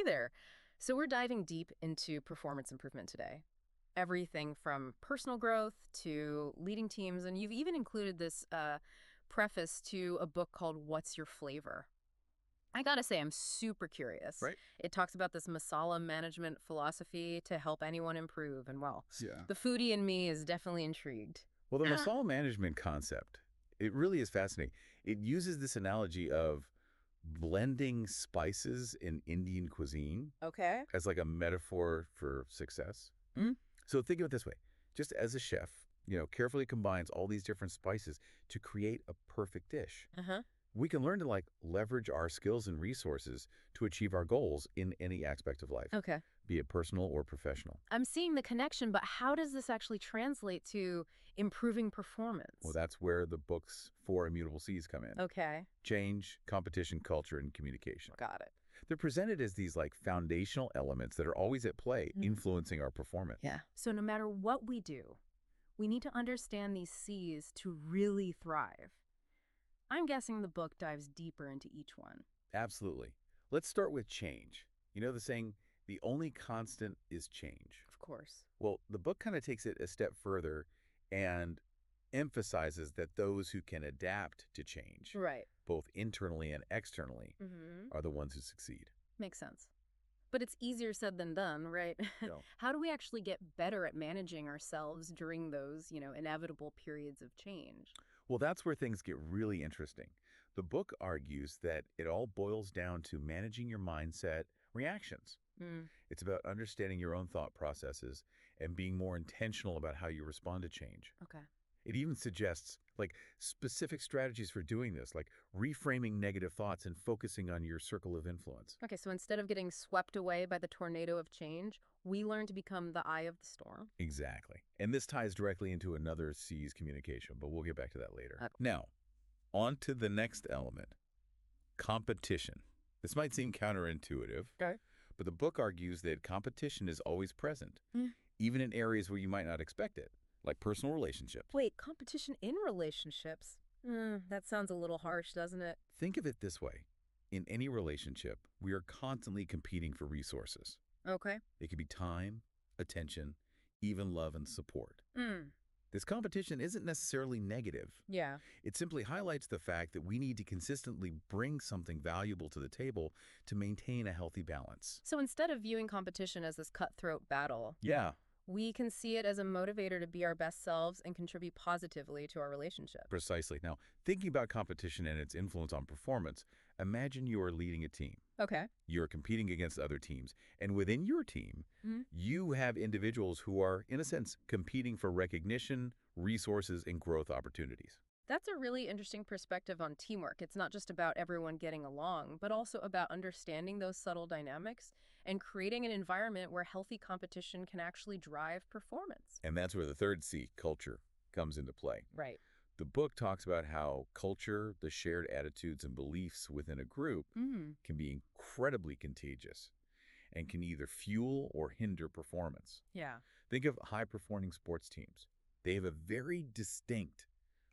Hey there. So we're diving deep into performance improvement today. Everything from personal growth to leading teams, and you've even included this preface to a book called What's Your Flavor? I gotta say, I'm super curious. Right? It talks about this Masala Management Philosophy to help anyone improve, and well, Yeah. the foodie in me is definitely intrigued. Well, the Masala management concept, it really is fascinating. It uses this analogy of blending spices in Indian cuisine Okay. as like a metaphor for success. Mm? So think of it this way. Just as a chef, carefully combines all these different spices to create a perfect dish. Uh-huh. We can learn to leverage our skills and resources to achieve our goals in any aspect of life, Okay. be it personal or professional. I'm seeing the connection, but how does this actually translate to improving Well, performance? that's where the book's four immutable C's come in. Okay. Change, competition, culture, and communication. Got it. They're presented as these foundational elements that are always at play, influencing our performance. Yeah. So no matter what we do, we need to understand these C's to really thrive. I'm guessing the book dives deeper into each one. Absolutely. Let's start with change. You know the saying, the only constant is change. Of course. Well, the book kind of takes it a step further and emphasizes that those who can adapt to change, Right. both internally and externally, Mm-hmm. are the ones who succeed. Makes sense. But it's easier said than done, right? So, How do we actually get better at managing ourselves during those, inevitable periods of change? well, that's where things get really interesting. The book argues that it all boils down to managing your mindset reactions. Mm, It's about understanding your own thought processes and being more intentional about how you respond to change. okay. It even suggests specific strategies for doing this, like reframing negative thoughts and focusing on your circle of influence. Okay, so instead of getting swept away by the tornado of change, we learn to become the eye of the storm. Exactly. And this ties directly into another C's, communication, but we'll get back to that later. Okay. Now, on to the next element, competition. This might seem counterintuitive, Okay. but the book argues that competition is always present, even in areas where you might not expect it, like personal relationships. Wait, competition in relationships? That sounds a little harsh, doesn't it? Think of it this way. In any relationship, we are constantly competing for resources. Okay. It could be time, attention, even love and support. Mm, This competition isn't necessarily negative. yeah. It simply highlights the fact that we need to consistently bring something valuable to the table to maintain a healthy balance. So instead of viewing competition as this cutthroat battle, Yeah, we can see it as a motivator to be our best selves and contribute positively to our relationship. precisely. Now, thinking about competition and its influence on performance, imagine you are leading a team. Okay. You're competing against other teams. And within your team, you have individuals who are, in a sense, competing for recognition, resources, and growth opportunities. That's a really interesting perspective on teamwork. It's not just about everyone getting along, but also about understanding those subtle dynamics and creating an environment where healthy competition can actually drive performance. And that's where the third C, culture, comes into play. Right. The book talks about how culture, the shared attitudes and beliefs within a group, can be incredibly contagious and can either fuel or hinder performance. Yeah. Think of high-performing sports teams. They have a very distinct,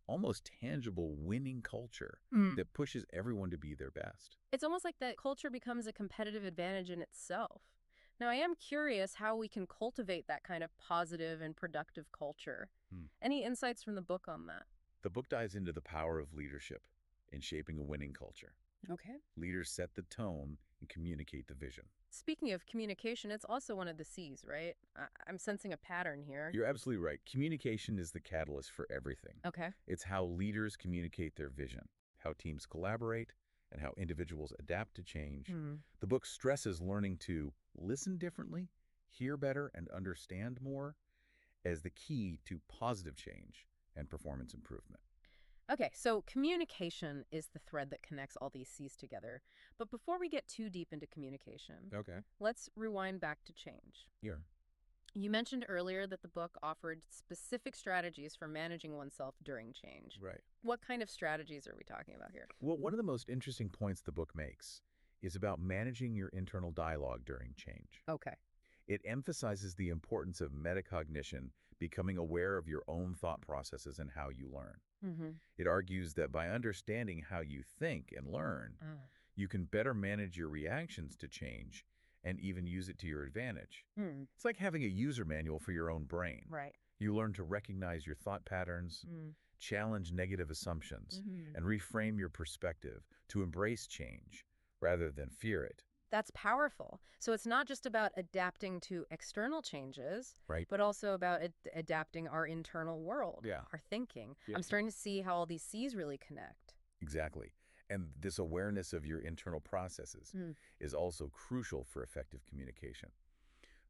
almost tangible winning culture that pushes everyone to be their best. It's almost like that culture becomes a competitive advantage in itself. Now, I am curious how we can cultivate that kind of positive and productive culture. Any insights from the book on that? The book dives into the power of leadership in shaping a winning culture. Okay. Leaders set the tone and communicate the vision. Speaking of communication, it's also one of the C's, right? I'm sensing a pattern here. You're absolutely right. Communication is the catalyst for everything. Okay. It's how leaders communicate their vision, how teams collaborate, and how individuals adapt to change. The book stresses learning to listen differently, hear better, and understand more as the key to positive change and performance improvement. Okay, so communication is the thread that connects all these C's together. But before we get too deep into communication, Okay. let's rewind back to change. Here. You mentioned earlier that the book offered specific strategies for managing oneself during change. Right. What kind of strategies are we talking about here? Well, one of the most interesting points the book makes is about managing your internal dialogue during change. Okay. It emphasizes the importance of metacognition, becoming aware of your own thought processes and how you learn. It argues that by understanding how you think and learn, you can better manage your reactions to change and even use it to your advantage. Hmm. It's like having a user manual for your own brain. Right. You learn to recognize your thought patterns, challenge negative assumptions, and reframe your perspective to embrace change rather than fear it. That's powerful. So it's not just about adapting to external changes, Right? but also about adapting our internal world, Yeah. our thinking. Yeah. I'm starting to see how all these C's really connect. Exactly. And this awareness of your internal processes is also crucial for effective communication.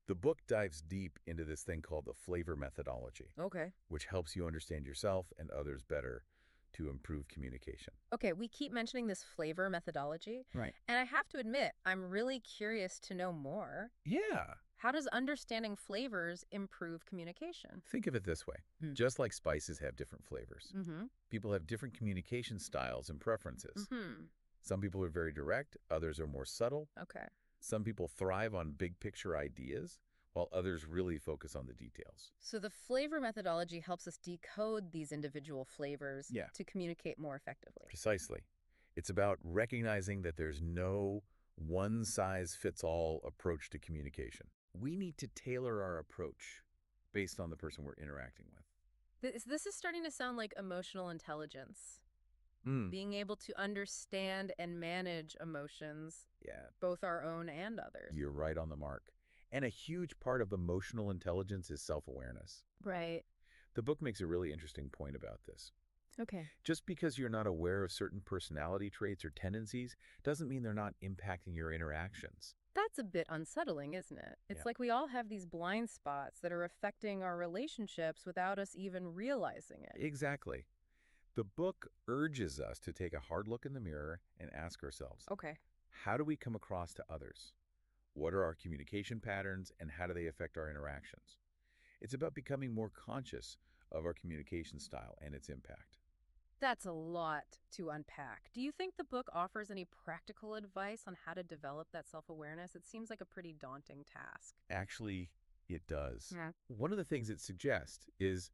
The book dives deep into this thing called the FLAVA methodology, Okay. which helps you understand yourself and others better to improve communication. Okay, we keep mentioning this flavor methodology, Right. and I have to admit, I'm really curious to know more. Yeah. How does understanding flavors improve communication? Think of it this way. Just like spices have different flavors, Mm-hmm. people have different communication styles and preferences. Mm-hmm. Some people are very direct, others are more subtle. Okay. Some people thrive on big picture ideas, while others really focus on the details. So the flavor methodology helps us decode these individual flavors Yeah. to communicate more effectively. Precisely. It's about recognizing that there's no one-size-fits-all approach to communication. We need to tailor our approach based on the person we're interacting with. This is starting to sound like emotional intelligence. Mm. Being able to understand and manage emotions, Yeah, both our own and others. you're right on the mark. And a huge part of emotional intelligence is self-awareness. Right. The book makes a really interesting point about this. Okay. Just because you're not aware of certain personality traits or tendencies doesn't mean they're not impacting your interactions. That's a bit unsettling, isn't it? It's Yeah. like we all have these blind spots that are affecting our relationships without us even realizing it. Exactly. The book urges us to take a hard look in the mirror and ask ourselves, Okay. how do we come across to others? What are our communication patterns and how do they affect our interactions? It's about becoming more conscious of our communication style and its impact. That's a lot to unpack. Do you think the book offers any practical advice on how to develop that self-awareness? It seems like a pretty daunting task. Actually, it does. Yeah. One of the things it suggests is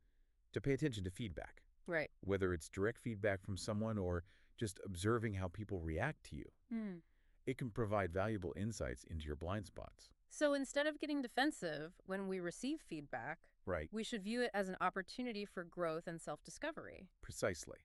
to pay attention to feedback, Right. whether it's direct feedback from someone or just observing how people react to you. It can provide valuable insights into your blind spots. So instead of getting defensive when we receive feedback, Right. we should view it as an opportunity for growth and self-discovery. Precisely.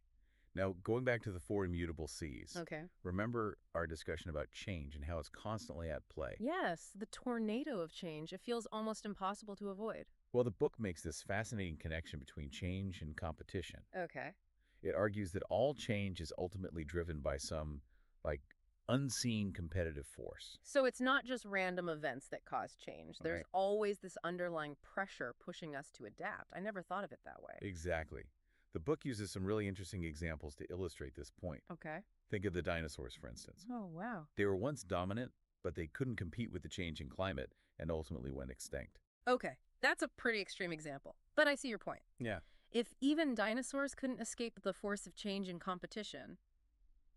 Now, going back to the four immutable C's, Okay. remember our discussion about change and how it's constantly at play. Yes, the tornado of change. It feels almost impossible to avoid. Well, the book makes this fascinating connection between change and competition. Okay. It argues that all change is ultimately driven by some, like, unseen competitive force. So it's not just random events that cause change. There's Right. always this underlying pressure pushing us to adapt. I never thought of it that way. Exactly. The book uses some really interesting examples to illustrate this point. Okay. Think of the dinosaurs, for instance. Oh, wow. They were once dominant, but they couldn't compete with the changing climate and ultimately went extinct. Okay. That's a pretty extreme example, but I see your point. Yeah. If even dinosaurs couldn't escape the force of change and competition,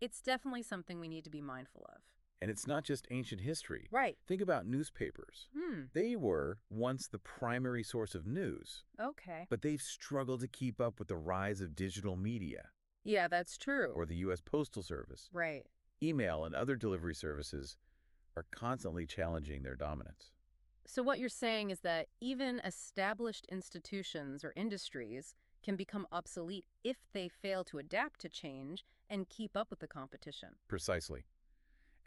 it's definitely something we need to be mindful of. And it's not just ancient history. Right. Think about newspapers. They were once the primary source of news, Okay. but they've struggled to keep up with the rise of digital media Yeah, that's true. or the U.S. Postal Service. Right. Email and other delivery services are constantly challenging their dominance. So what you're saying is that even established institutions or industries can become obsolete if they fail to adapt to change and keep up with the competition. Precisely.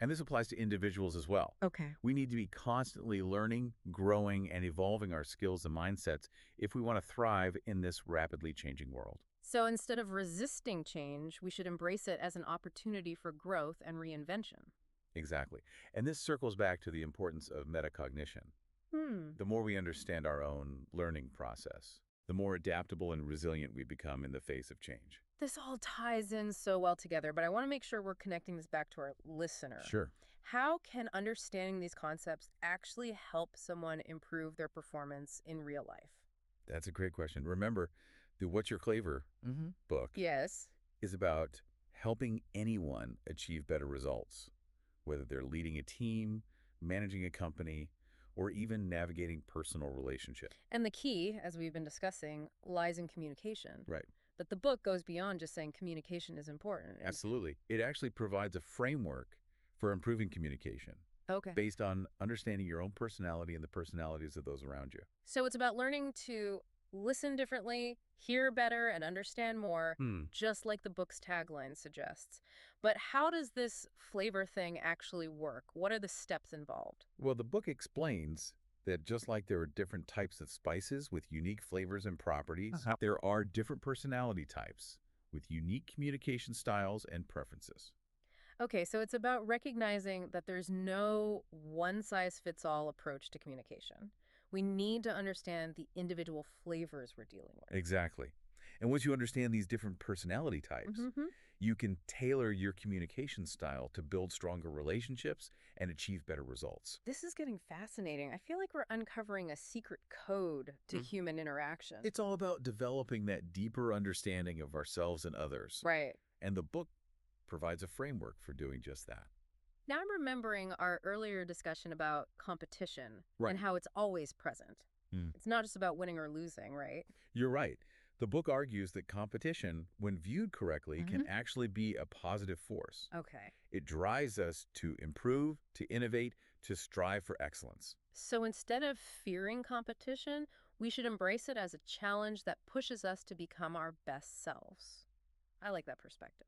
And this applies to individuals as well. Okay. We need to be constantly learning, growing, and evolving our skills and mindsets if we want to thrive in this rapidly changing world. So instead of resisting change, we should embrace it as an opportunity for growth and reinvention. Exactly. And this circles back to the importance of metacognition. The more we understand our own learning process, the more adaptable and resilient we become in the face of change. This all ties in so well together, but I want to make sure we're connecting this back to our listener. Sure. How can understanding these concepts actually help someone improve their performance in real life? That's a great question. Remember, the What's Your Flavor book Yes. is about helping anyone achieve better results, whether they're leading a team, managing a company, or even navigating personal relationships. And the key, as we've been discussing, lies in communication. Right. But the book goes beyond just saying communication is important. Absolutely. It actually provides a framework for improving communication. Okay. based on understanding your own personality and the personalities of those around you. So it's about learning to listen differently, hear better, and understand more, Hmm. just like the book's tagline suggests. But how does this flavor thing actually work? What are the steps involved? Well, the book explains that just like there are different types of spices with unique flavors and properties, there are different personality types with unique communication styles and preferences. Okay, so it's about recognizing that there's no one-size-fits-all approach to communication. We need to understand the individual flavors we're dealing with. Exactly. And once you understand these different personality types, Mm-hmm. you can tailor your communication style to build stronger relationships and achieve better results. This is getting fascinating. I feel like we're uncovering a secret code to human interaction. It's all about developing that deeper understanding of ourselves and others. Right. And the book provides a framework for doing just that. Now I'm remembering our earlier discussion about competition Right. and how it's always present. Mm. It's not just about winning or losing, right? You're right. The book argues that competition, when viewed correctly, can actually be a positive force. Okay. It drives us to improve, to innovate, to strive for excellence. So instead of fearing competition, we should embrace it as a challenge that pushes us to become our best selves. I like that perspective.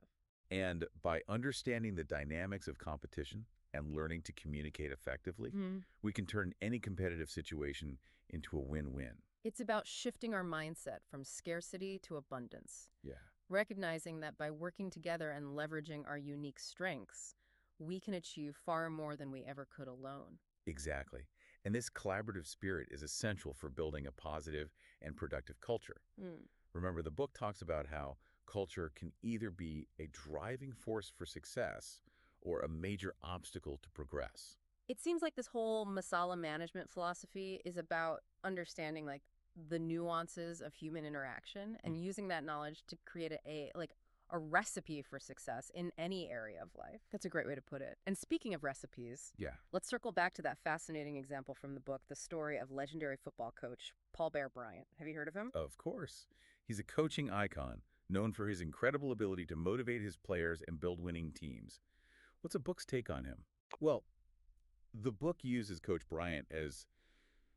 And by understanding the dynamics of competition and learning to communicate effectively, we can turn any competitive situation into a win-win. It's about shifting our mindset from scarcity to abundance, Yeah, recognizing that by working together and leveraging our unique strengths, we can achieve far more than we ever could alone. exactly. And this collaborative spirit is essential for building a positive and productive culture. Mm. Remember, the book talks about how culture can either be a driving force for success or a major obstacle to progress. It seems like this whole Masala Management Philosophy is about understanding like the nuances of human interaction and using that knowledge to create a recipe for success in any area of life. That's a great way to put it. And speaking of recipes, Yeah, let's circle back to that fascinating example from the book, the story of legendary football coach Paul Bear Bryant. Have you heard of him? of course. He's a coaching icon, known for his incredible ability to motivate his players and build winning teams. What's a book's take on him? Well, the book uses Coach Bryant as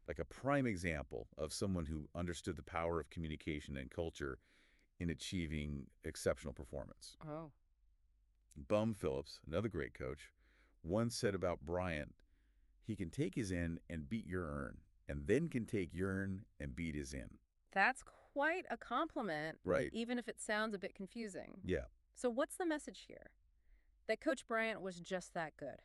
like a prime example of someone who understood the power of communication and culture in achieving exceptional performance. Oh. Bum Phillips, another great coach, once said about Bryant, he can take his in and beat your earn, and then can take your earn and beat his in. That's quite a compliment, Right. even if it sounds a bit confusing. Yeah. So what's the message here? That Coach Bryant was just that good.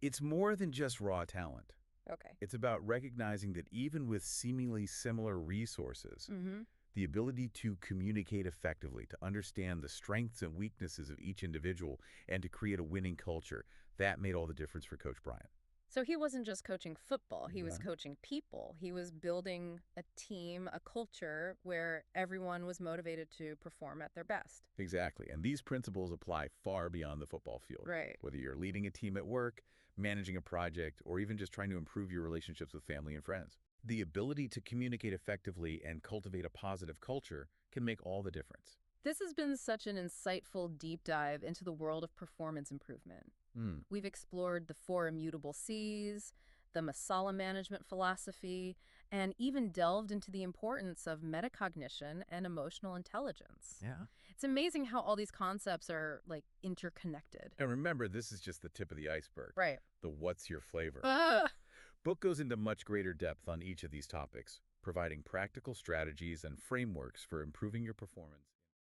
It's more than just raw talent. Okay. It's about recognizing that even with seemingly similar resources, Mm-hmm. the ability to communicate effectively, to understand the strengths and weaknesses of each individual, and to create a winning culture, that made all the difference for Coach Bryant. So he wasn't just coaching football, he was Yeah. coaching people. He was building a team, a culture where everyone was motivated to perform at their best. Exactly. And these principles apply far beyond the football field. Right. Whether you're leading a team at work, managing a project, or even just trying to improve your relationships with family and friends. The ability to communicate effectively and cultivate a positive culture can make all the difference. This has been such an insightful deep dive into the world of performance improvement. Hmm. We've explored the four immutable C's, the Masala Management Philosophy, and even delved into the importance of metacognition and emotional intelligence. Yeah. It's amazing how all these concepts are, like, interconnected. And remember, this is just the tip of the iceberg. Right. The what's your flavor. Ah! Book goes into much greater depth on each of these topics, providing practical strategies and frameworks for improving your performance.